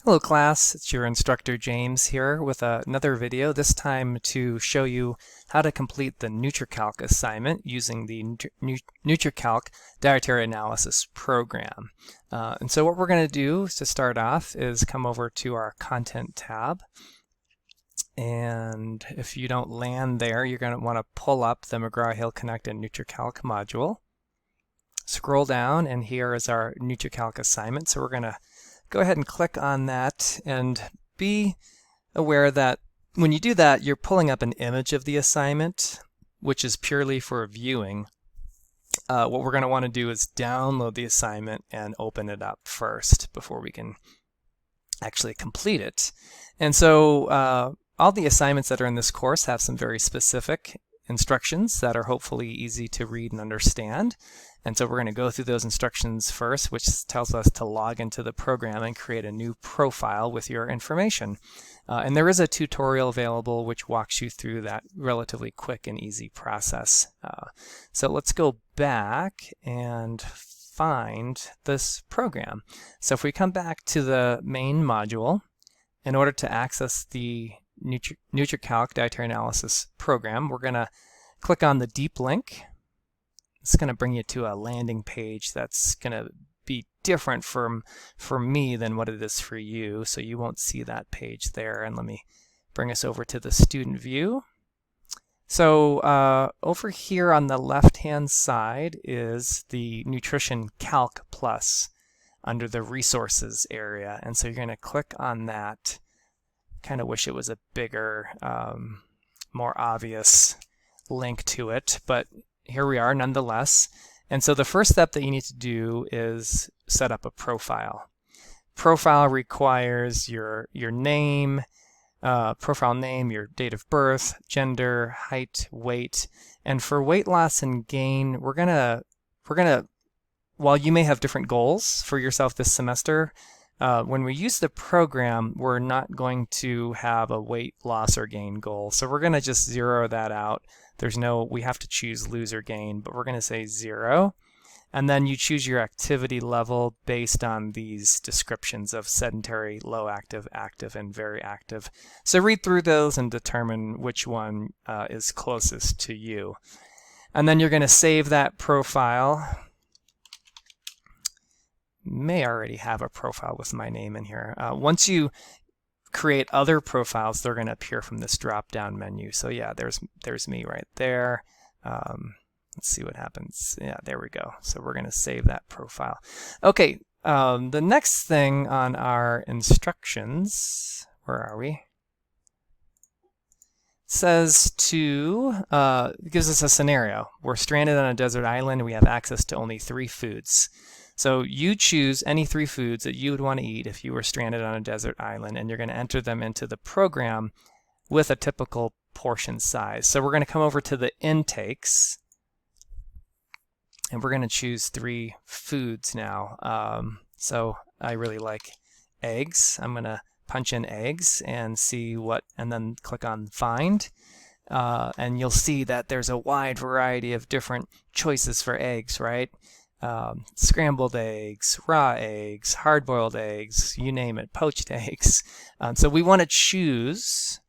Hello class, it's your instructor James here with another video, this time to show you how to complete the NutriCalc assignment using the NutriCalc dietary analysis program. And so what we're going to do to start off is come over to our content tab, and if you don't land there, you're going to want to pull up the McGraw-Hill Connect and NutriCalc module. Scroll down, and here is our NutriCalc assignment. So we're going to go ahead and click on that, and be aware that when you do that, you're pulling up an image of the assignment, which is purely for viewing. What we're going to want to do is download the assignment and open it up first before we can actually complete it. And so all the assignments that are in this course have some very specific instructions that are hopefully easy to read and understand. And so we're going to go through those instructions first, which tells us to log into the program and create a new profile with your information. And there is a tutorial available which walks you through that relatively quick and easy process. So let's go back and find this program. So if we come back to the main module, in order to access the NutriCalc dietary analysis program, we're going to click on the deep link. It's going to bring you to a landing page that's going to be different for me than what it is for you, so you won't see that page there. And let me bring us over to the student view. So over here on the left-hand side is the Nutrition Calc Plus under the resources area, and so you're going to click on that. Kind of wish it was a bigger, more obvious link to it, but here we are nonetheless. And so the first step that you need to do is set up a profile. Profile requires your name, profile name, your date of birth, gender, height, weight. And for weight loss and gain, we're gonna while you may have different goals for yourself this semester, when we use the program, we're not going to have a weight loss or gain goal. So we're going to just zero that out. We have to choose lose or gain, but we're going to say 0. And then you choose your activity level based on these descriptions of sedentary, low active, active, and very active. So read through those and determine which one is closest to you. And then you're going to save that profile. May already have a profile with my name in here. Once you create other profiles, they're going to appear from this drop-down menu. So yeah, there's me right there. Let's see what happens. Yeah, there we go. So we're going to save that profile. Okay, the next thing on our instructions, where are we? Says gives us a scenario. We're stranded on a desert island and we have access to only 3 foods. So you choose any 3 foods that you would want to eat if you were stranded on a desert island, and you're going to enter them into the program with a typical portion size. So we're going to come over to the intakes, and we're going to choose 3 foods now. So I really like eggs. I'm going to punch in eggs and see what, and then click on find. And you'll see that there's a wide variety of different choices for eggs, right? Scrambled eggs, raw eggs, hard-boiled eggs, you name it, poached eggs. So we want to choose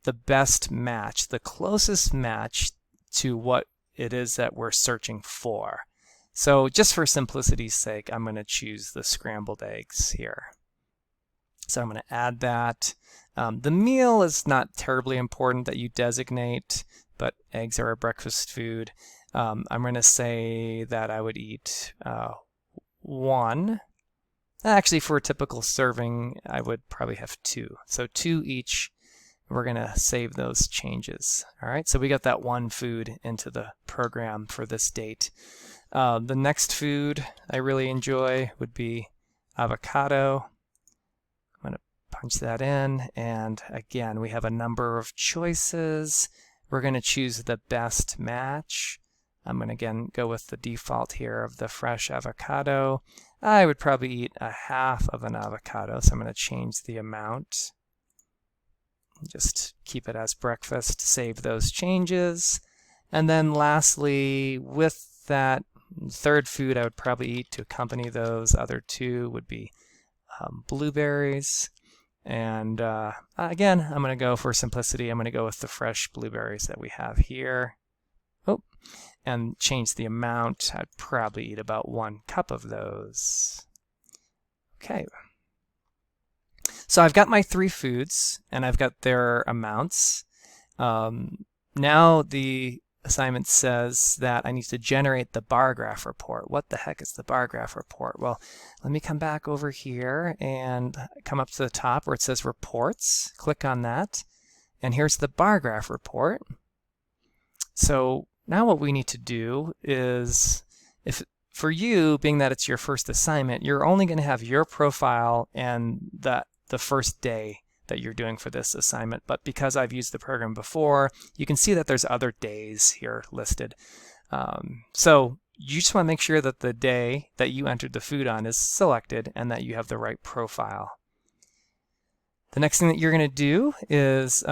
the best match, the closest match to what it is that we're searching for. So just for simplicity's sake, I'm going to choose the scrambled eggs here. So I'm going to add that. The meal is not terribly important that you designate, but eggs are a breakfast food. I'm going to say that I would eat 1. Actually, for a typical serving, I would probably have 2. So 2 each. We're going to save those changes. All right, so we got that 1 food into the program for this date. The next food I really enjoy would be avocado. I'm going to punch that in, and again, we have a number of choices. We're going to choose the best match. I'm going to again go with the default here of the fresh avocado. I would probably eat a half of an avocado, so I'm going to change the amount. Just keep it as breakfast, save those changes. And then lastly, with that 3rd food I would probably eat to accompany those other 2 would be blueberries. And again, I'm going to go for simplicity. I'm going to go with the fresh blueberries that we have here. Oh, and change the amount. I'd probably eat about 1 cup of those. Okay. So I've got my 3 foods, and I've got their amounts. Now the assignment says that I need to generate the bar graph report. What the heck is the bar graph report? Well, let me come back over here and come up to the top where it says reports. Click on that, and here's the bar graph report. So now what we need to do is, for you, being that it's your first assignment, you're only going to have your profile and the first day that you're doing for this assignment. But because I've used the program before, you can see that there's other days here listed. So you just want to make sure that the day that you entered the food on is selected and that you have the right profile. The next thing that you're going to do is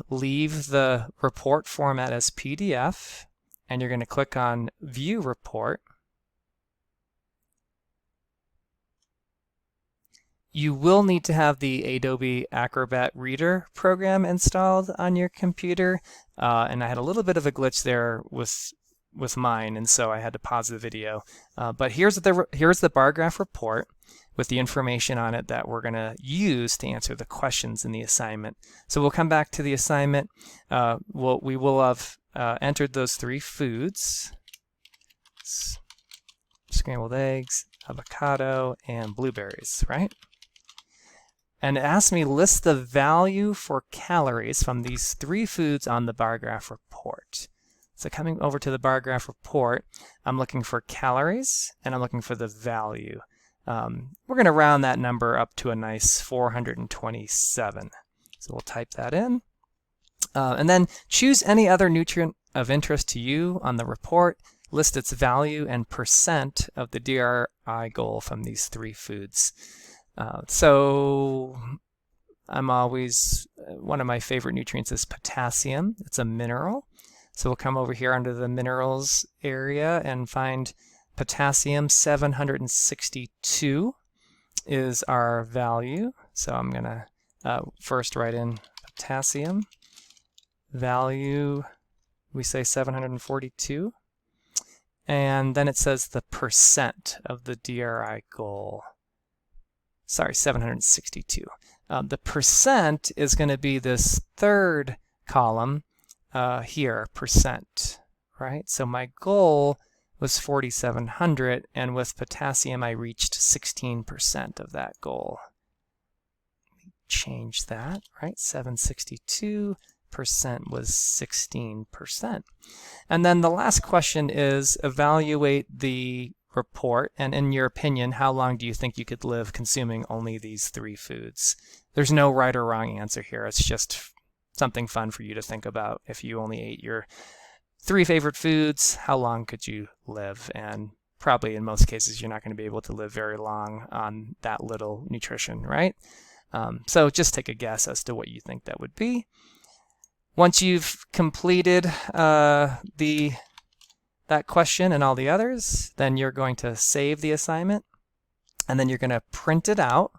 leave the report format as PDF, and you're going to click on View Report. You will need to have the Adobe Acrobat Reader program installed on your computer, and I had a little bit of a glitch there with mine, and so I had to pause the video. But here's the bar graph report with the information on it that we're going to use to answer the questions in the assignment. So we'll come back to the assignment. We will have entered those 3 foods: scrambled eggs, avocado, and blueberries, right? And it asked me list the value for calories from these 3 foods on the bar graph report. So coming over to the bar graph report, I'm looking for calories and I'm looking for the value. We're going to round that number up to a nice 427. So we'll type that in. And then choose any other nutrient of interest to you on the report. List its value and percent of the DRI goal from these 3 foods. So I'm always, one of my favorite nutrients is potassium. It's a mineral. So we'll come over here under the minerals area and find potassium. 762 is our value. So I'm going to first write in potassium. Value, we say 742. And then it says the percent of the DRI goal. Sorry, 762. The percent is going to be this 3rd column here, percent, right? So my goal was 4,700, and with potassium I reached 16% of that goal. Let me change that, right? 762% was 16%. And then the last question is evaluate the report, and in your opinion, how long do you think you could live consuming only these 3 foods? There's no right or wrong answer here. It's just something fun for you to think about. If you only ate your 3 favorite foods, how long could you live? And probably in most cases, you're not going to be able to live very long on that little nutrition, right? So just take a guess as to what you think that would be. Once you've completed that question and all the others, then you're going to save the assignment, and then you're going to print it out.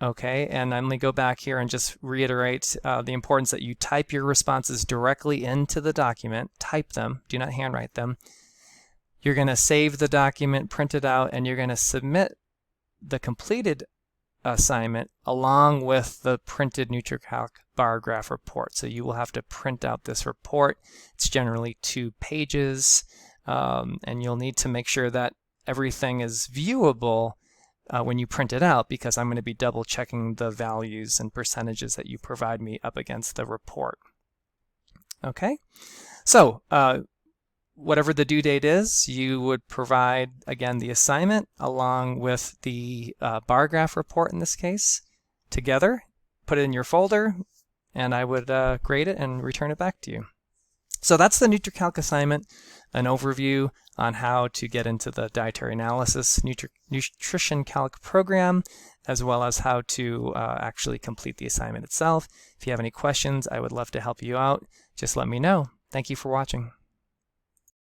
Okay, and I'm going to go back here and just reiterate the importance that you type your responses directly into the document. Type them, do not handwrite them. You're going to save the document, print it out, and you're going to submit the completed assignment along with the printed NutriCalc bar graph report. So you will have to print out this report. It's generally 2 pages, and you'll need to make sure that everything is viewable when you print it out, because I'm going to be double checking the values and percentages that you provide me up against the report. Okay, so whatever the due date is, you would provide, again, the assignment along with the bar graph report in this case together, put it in your folder, and I would grade it and return it back to you. So that's the NutriCalc assignment, an overview on how to get into the dietary analysis NutriCalc program, as well as how to actually complete the assignment itself. If you have any questions, I would love to help you out. Just let me know. Thank you for watching.